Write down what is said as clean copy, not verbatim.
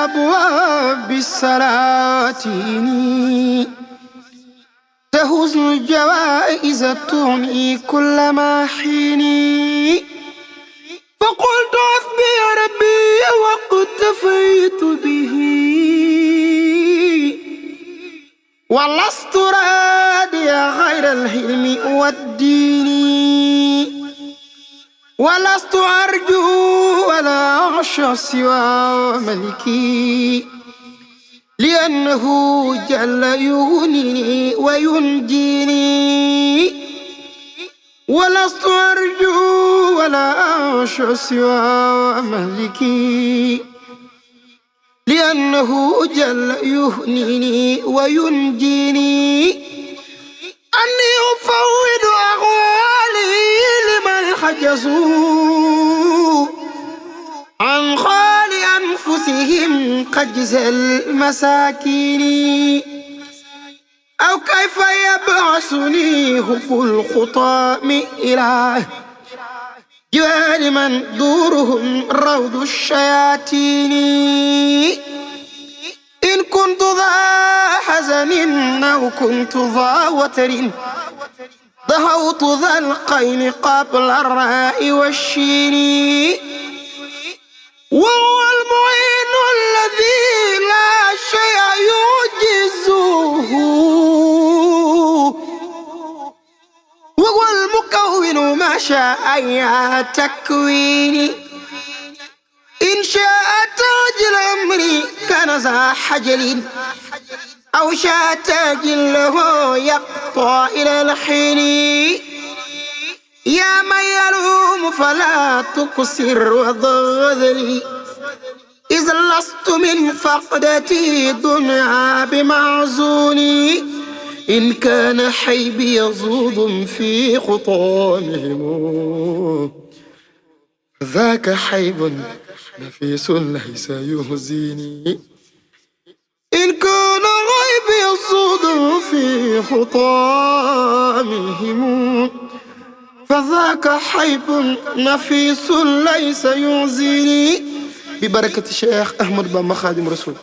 أبواب السلاطين تهز الجوائز تغني كل ما حين. فقلت حسبي يا ربي واقتفيت به ولست راديا غير الحلم والدين. ولست أرجو ولا أخشى سوى ملكي لأنه جل يغنيني وينجيني. ولست أرجو ولا أخشى سوى ملكي لأنه جل يغنيني وينجيني. أني أفوض أقوالي لمن حجزوا عن خال أنفسهم قجز المساكين. أو كيف يبعثني حب الخطام إلى جوار من دورهم روض الشياطين. إن كنت ذا حزن أو كنت ذا وتر ضهوت ذا القين قبل الراء والشين. وهو المعين الذي لا شيء يعجزه وهو المكون ما شاء يا تكويني. إن شاء تاجل أمري كان ذا حجل أو شاء تاجله يقطع إلى الحين. يا من يلوم فلا تقصر وضغذلي إذ لست من فقدتي دنيا بمعزوني. إن كان حيبي يزود في خطامهم ذاك حيب نفيس ليس يهزيني. إن كان غيبي يزود في خطامهم فذاك حيب نفيس ليس يعزيني. ببركة الشيخ أحمد بن خادم رسول.